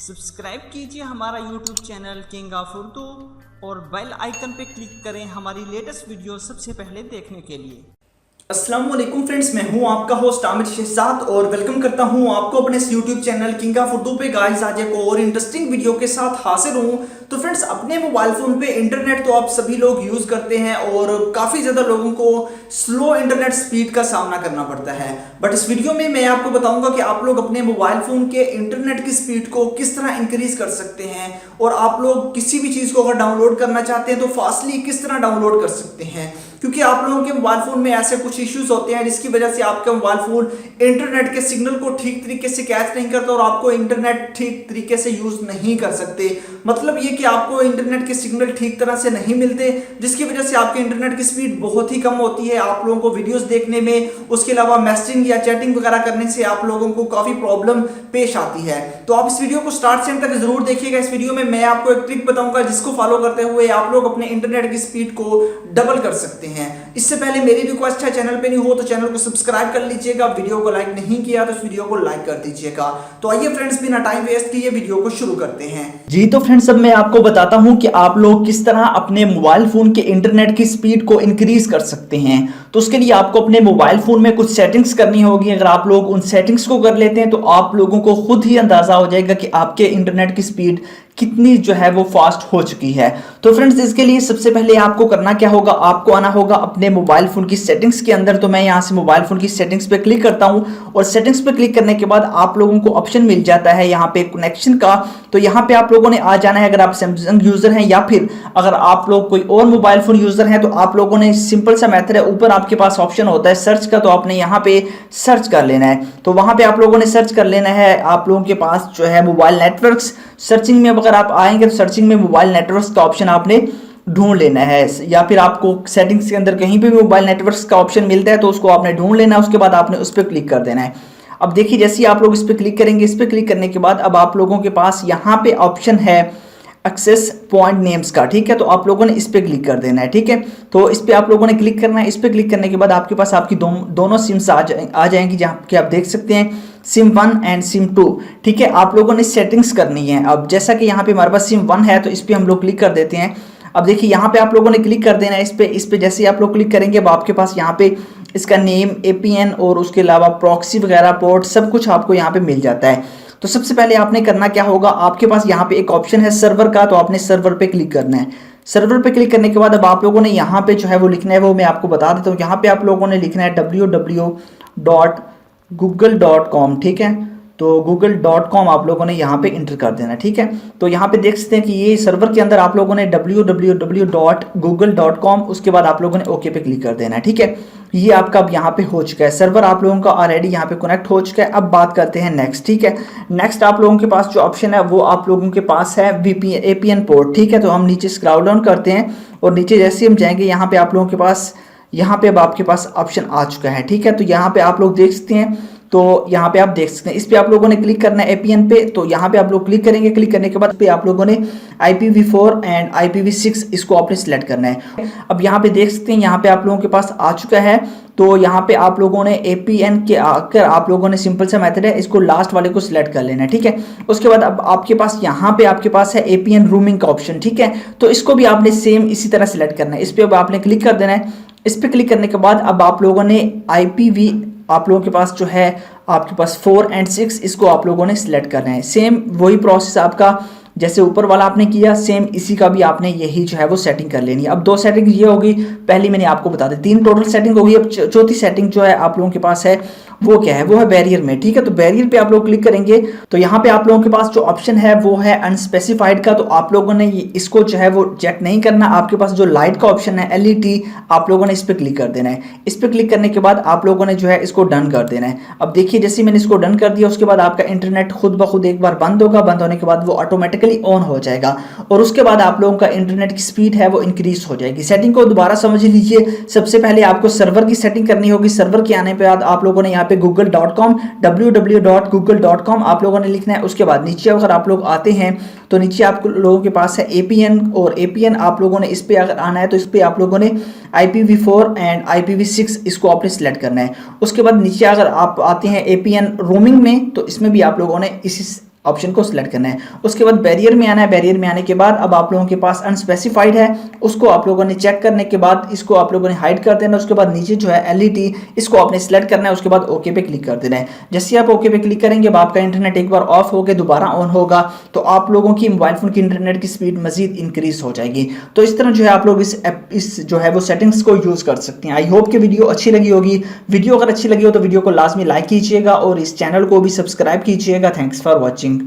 Subscribe कीजिए हमारा YouTube channel king of Urdu और बेल आइकन पर क्लिक करें हमारी लेटेस्ट वीडियो सबसे पहले देखने के लिए। अस्सलाम वालेकुम फ्रेंड्स, मैं हूं आपका होस्ट आमिर शहजाद और वेलकम करता हूं आपको अपने इस YouTube channel king of Urdu पे। गाइस आज एक और इंटरेस्टिंग वीडियो के साथ हाजिर हूं। तो फ्रेंड्स, अपने मोबाइल फोन पे इंटरनेट तो आप सभी लोग यूज करते हैं और काफी ज्यादा लोगों को स्लो इंटरनेट स्पीड का सामना करना पड़ता है। बट इस वीडियो में मैं आपको बताऊंगा कि आप लोग अपने मोबाइल फोन के इंटरनेट की स्पीड को किस तरह इंक्रीज कर सकते हैं और आप लोग किसी भी चीज को अगर डाउनलोड करना चाहते हैं तो फास्टली किस तरह डाउनलोड कर सकते हैं, क्योंकि आप लोगों के मोबाइल फोन में ऐसे कुछ इश्यूज होते हैं जिसकी वजह से आपका मोबाइल फोन इंटरनेट के सिग्नल को ठीक तरीके से कैच नहीं करता और आपको इंटरनेट ठीक तरीके से यूज नहीं कर सकते। मतलब ये कि आपको इंटरनेट के सिग्नल ठीक तरह से नहीं मिलते, जिसकी वजह से आपके इंटरनेट की स्पीड बहुत ही कम होती है। आप लोगों को वीडियोस देखने में, उसके अलावा मैसेजिंग या चैटिंग वगैरह करने से आप लोगों को काफी प्रॉब्लम पेश आती है। तो आप इस वीडियो को स्टार्ट से एंड तक जरूर देखिएगा। इस वीडियो में मैं आपको एक ट्रिक बताऊंगा जिसको फॉलो करते हुए आप लोग अपने इंटरनेट की स्पीड को डबल कर सकते हैं। इससे पहले मेरी रिक्वेस्ट है, चैनल पे नहीं हो तो चैनल को सब्सक्राइब कर लीजिएगा, वीडियो को लाइक नहीं किया तो इस वीडियो को लाइक कर दीजिएगा। तो आइए फ्रेंड्स, बिना टाइम वेस्ट किए वीडियो को शुरू करते हैं। जी तो फ्रेंड्स, अब मैं आपको बताता हूं कि आप लोग किस तरह अपने मोबाइल फोन के इंटरनेट की स्पीड को इंक्रीज कर सकते हैं। तो उसके लिए आपको अपने मोबाइल फोन में कुछ सेटिंग्स करनी होगी। अगर आप लोग उन सेटिंग्स को कर लेते हैं तो आप लोगों को खुद ही अंदाजा हो जाएगा कि आपके इंटरनेट की स्पीड कितनी जो है वो फास्ट हो चुकी है। तो फ्रेंड्स, इसके लिए सबसे पहले आपको करना क्या होगा, आपको आना होगा अपने मोबाइल फोन की सेटिंग्स के अंदर। तो मैं यहां से मोबाइल फोन की सेटिंग्स पे क्लिक करता हूं और सेटिंग्स पे क्लिक करने के बाद आप लोगों को ऑप्शन मिल जाता है यहां पे कनेक्शन का। तो यहां पे आप लोगों ने आ जाना है। अगर आप सैमसंग यूजर हैं या फिर अगर आप लोग कोई और मोबाइल फोन यूजर हैं तो आप लोगों ने सिंपल सा मेथड है, ऊपर आपके पास ऑप्शन होता है सर्च का, तो आपने यहाँ पे सर्च कर लेना है। तो वहां पे आप लोगों ने सर्च कर लेना है। आप लोगों के पास जो है मोबाइल नेटवर्क्स, सर्चिंग में अगर आप आएंगे तो सर्चिंग में मोबाइल नेटवर्क्स का ऑप्शन आपने ढूंढ लेना है, या फिर आपको सेटिंग्स के अंदर कहीं पे भी मोबाइल नेटवर्क्स का ऑप्शन मिलता है तो उसको आपने ढूंढ लेना है। उसके बाद आपने उस पर क्लिक कर देना है। अब देखिए, जैसे ही आप लोग इस पर क्लिक करेंगे, इस पर क्लिक करने के बाद अब आप लोगों के पास यहाँ पे ऑप्शन है एक्सेस पॉइंट नेम्स का, ठीक है। तो आप लोगों ने इस पे क्लिक कर देना है, ठीक है। तो इस पे आप लोगों ने क्लिक करना है। इस पे क्लिक करने के बाद आपके पास आपकी दोनों सिम्स आ जाएंगी, जहाँ कि आप देख सकते हैं सिम 1 एंड सिम 2, ठीक है। आप लोगों ने सेटिंग्स करनी है। अब जैसा कि यहाँ पे हमारे पास सिम 1 है तो इस पे हम लोग क्लिक कर देते हैं। अब देखिए, यहाँ पे आप लोगों ने क्लिक कर देना है इस पे जैसे आप लोग क्लिक करेंगे अब आपके पास यहाँ पे इसका नेम, APN और उसके अलावा प्रॉक्सी वगैरह, पोर्ट, सब कुछ आपको यहाँ पे मिल जाता है। तो सबसे पहले आपने करना क्या होगा, आपके पास यहाँ पे एक ऑप्शन है सर्वर का, तो आपने सर्वर पे क्लिक करना है। सर्वर पे क्लिक करने के बाद अब आप लोगों ने यहाँ पे जो है वो लिखना है, वो मैं आपको बता देता हूँ। यहाँ पे आप लोगों ने लिखना है www.google.com, ठीक है। तो google.com आप लोगों ने यहाँ पे इंटर कर देना, ठीक है। तो यहाँ पे देख सकते हैं कि ये सर्वर के अंदर आप लोगों ने www.google.com, उसके बाद आप लोगों ने ओके पे क्लिक कर देना है, ठीक है। ये आपका अब यहाँ पे हो चुका है, सर्वर आप लोगों का ऑलरेडी यहाँ पे कनेक्ट हो चुका है। अब बात करते हैं नेक्स्ट, ठीक है। नेक्स्ट आप लोगों के पास जो ऑप्शन है वो आप लोगों के पास है APN पोर्ट, ठीक है। तो हम नीचे स्क्रॉल डाउन करते हैं और नीचे जैसे हम जाएंगे यहाँ पे आप लोगों के पास, यहाँ पे अब आपके पास ऑप्शन आ चुका है, ठीक है। तो यहाँ पे आप लोग देख सकते हैं, तो यहाँ पे आप देख सकते हैं इस पे आप लोगों ने क्लिक करना है APN पे। तो यहाँ पे आप लोग क्लिक करेंगे, क्लिक करने के बाद पे आप लोगों ने IPv4 एंड IPv6 इसको आपने सिलेक्ट करना है। अब यहाँ पे देख सकते हैं, यहाँ पे आप लोगों के पास आ चुका है। तो यहाँ पे आप लोगों ने APN के आकर आप लोगों ने सिंपल सा मेथड है, इसको लास्ट वाले को सिलेक्ट कर लेना है, ठीक है। उसके बाद अब आपके पास यहाँ पे आपके पास है APN रूमिंग का ऑप्शन, ठीक है। तो इसको भी आपने सेम इसी तरह सिलेक्ट करना है। इस पर अब आपने क्लिक कर देना है। इस पर क्लिक करने के बाद अब आप लोगों ने IPv, आप लोगों के पास जो है आपके पास 4 एंड 6, इसको आप लोगों ने सिलेक्ट करना है। सेम वही प्रोसेस आपका जैसे ऊपर वाला आपने किया, सेम इसी का भी आपने यही जो है वो सेटिंग कर लेनी है। अब 2 सेटिंग ये होगी, पहली मैंने आपको बता दी, 3 टोटल सेटिंग होगी। अब चौथी सेटिंग जो है आप लोगों के पास है वो क्या है, वो है बैरियर में, ठीक है। तो बैरियर पे आप लोग क्लिक करेंगे तो यहाँ पे आप लोगों के पास जो ऑप्शन है वो है अनस्पेसिफाइड का। तो आप लोगों ने इसको जो है वो चेक नहीं करना। आपके पास जो लाइट का ऑप्शन है LED, आप लोगों ने इस पर क्लिक कर देना है। इस पर क्लिक करने के बाद आप लोगों ने जो है इसको डन कर देना है। अब देखिए, जैसे मैंने इसको डन कर दिया उसके बाद आपका इंटरनेट खुद ब खुद एक बार बंद होगा, बंद होने के बाद वो ऑटोमेटिकली ऑन हो जाएगा और उसके बाद आप लोगों का इंटरनेट की स्पीड है वो इंक्रीज हो जाएगी। सेटिंग को दोबारा समझ लीजिए। सबसे पहले आपको सर्वर की सेटिंग करनी होगी। सर्वर के आने के बाद आप लोगों ने यहाँ पे google.com, www.google.com आप लोगों ने लिखना है। उसके बाद नीचे अगर आप लोग आते हैं तो नीचे आप लोगों के पास है APN, और APN आप लोगों ने इस पे अगर आना है तो इस पे आप लोगों ने IPv4 एंड IPv6 इसको आपने सिलेक्ट करना है। उसके बाद नीचे अगर आप आते हैं APN रोमिंग में तो इसमें भी आप लोगों ने इसी ऑप्शन को सिलेक्ट करना है। उसके बाद बैरियर में आना है। बैरियर में आने के बाद अब आप लोगों के पास अनस्पेसिफाइड है, उसको आप लोगों ने चेक करने के बाद इसको आप लोगों ने हाइड कर देना। उसके बाद नीचे जो है एलईडी, इसको आपने सिलेक्ट करना है। उसके बाद ओके पे क्लिक कर देना है। जैसे आप ओके पे क्लिक करेंगे अब आपका इंटरनेट एक बार ऑफ होकर दोबारा ऑन होगा, तो आप लोगों की मोबाइल फोन की इंटरनेट की स्पीड मजीद इंक्रीज हो जाएगी। तो इस तरह जो है आप लोग इस जो है वो सेटिंग्स को यूज कर सकते हैं। आई होप कि वीडियो अच्छी लगी होगी। वीडियो अगर अच्छी लगी हो तो वीडियो को लाजमी लाइक कीजिएगा और इस चैनल को भी सब्सक्राइब कीजिएगा। Thanks for watching.